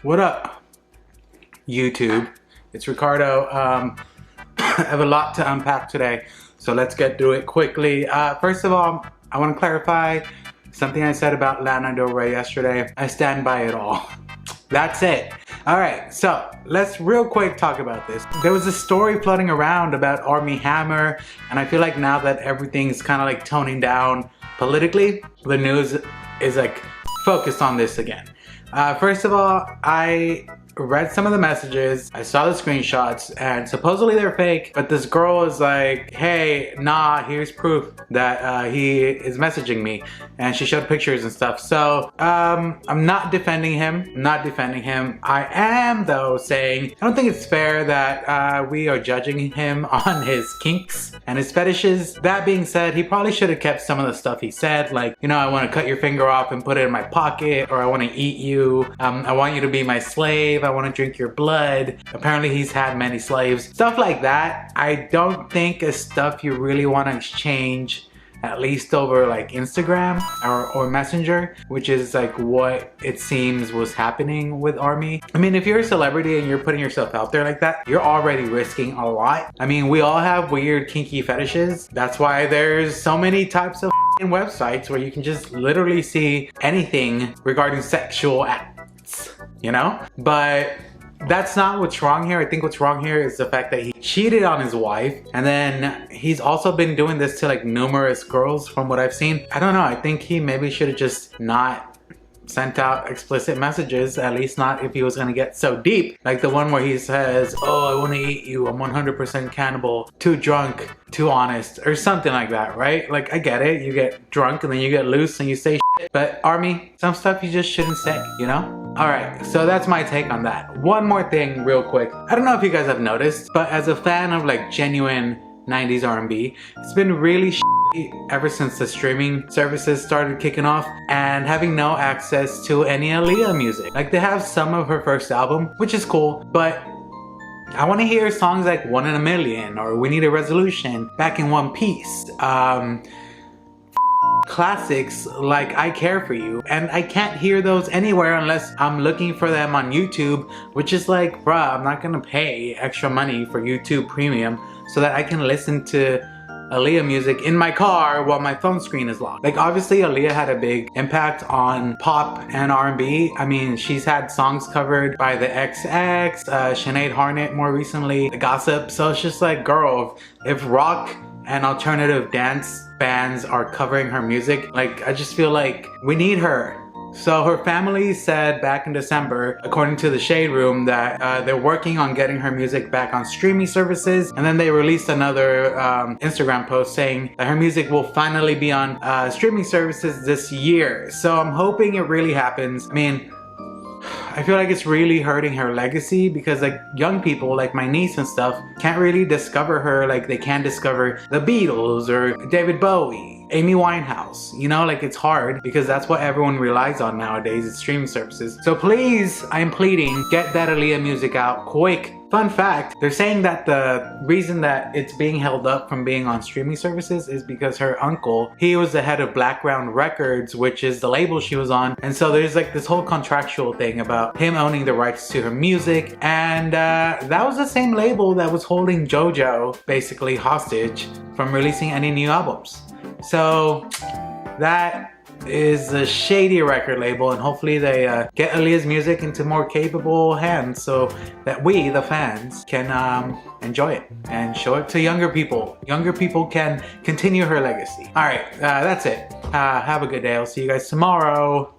What up, YouTube? It's Ricardo. I have a lot to unpack today, so let's get through it quickly. First of all, I want to clarify something I said about Lana Del Rey yesterday. I stand by it all. That's it. Alright, so let's real quick talk about this. There was a story floating around about Armie Hammer, and I feel like now that everything's kind of like toning down politically, the news is like focused on this again. First of all, I read some of the messages, I saw the screenshots, and supposedly they're fake, but this girl is like, hey, nah, here's proof that he is messaging me, and she showed pictures and stuff. So I'm not defending him, I am though saying I don't think it's fair that we are judging him on his kinks and his fetishes. That being said, he probably should have kept some of the stuff he said, like, you know, I want to cut your finger off and put it in my pocket, or I want to eat you, I want you to be my slave, I want to drink your blood. Apparently he's had many slaves. Stuff like that, I don't think is stuff you really want to exchange, at least over like Instagram or Messenger, which is like what it seems was happening with Armie. I mean, if you're a celebrity and you're putting yourself out there like that, you're already risking a lot. I mean, we all have weird kinky fetishes. That's why there's so many types of websites where you can just literally see anything regarding sexual acts, you know? But that's not what's wrong here. I think what's wrong here is the fact that he cheated on his wife, and then he's also been doing this to like numerous girls from what I've seen. I don't know, I think he maybe should have just not sent out explicit messages, at least not if he was gonna get so deep. Like the one where he says, oh, I wanna eat you, I'm 100% cannibal, too drunk, too honest, or something like that, right? Like, I get it, you get drunk and then you get loose and you say shit, but Armie, some stuff you just shouldn't say, you know? Alright, so that's my take on that. One more thing real quick. I don't know if you guys have noticed, but as a fan of like genuine 90s R&B, it's been really shitty ever since the streaming services started kicking off and having no access to any Aaliyah music. Like, they have some of her first album, which is cool, but I want to hear songs like One in a Million or We Need a Resolution, Back in One Piece, classics like I Care For You, and I can't hear those anywhere unless I'm looking for them on YouTube, which is like, bruh, I'm not gonna pay extra money for YouTube Premium so that I can listen to Aaliyah music in my car while my phone screen is locked. Like, obviously Aaliyah had a big impact on pop and R&B. I mean, she's had songs covered by the XX, Sinead Harnett more recently, The Gossip. So it's just like, girl, if rock and alternative dance bands are covering her music, like, I just feel like we need her. So her family said back in December, according to the Shade Room, that they're working on getting her music back on streaming services, and then they released another Instagram post saying that her music will finally be on streaming services this year. So I'm hoping it really happens. I mean, I feel like it's really hurting her legacy because like young people like my niece and stuff can't really discover her like they can discover the Beatles or David Bowie, Amy Winehouse, you know, like it's hard because that's what everyone relies on nowadays is streaming services. So please, I'm pleading, get that Aaliyah music out quick. Fun fact, they're saying that the reason that it's being held up from being on streaming services is because her uncle, he was the head of Blackground Records, which is the label she was on. And so there's like this whole contractual thing about him owning the rights to her music. And that was the same label that was holding JoJo basically hostage from releasing any new albums. So that is a shady record label, and hopefully they get Aaliyah's music into more capable hands so that we, the fans, can enjoy it and show it to younger people. Younger people can continue her legacy. Alright, that's it. Have a good day. I'll see you guys tomorrow.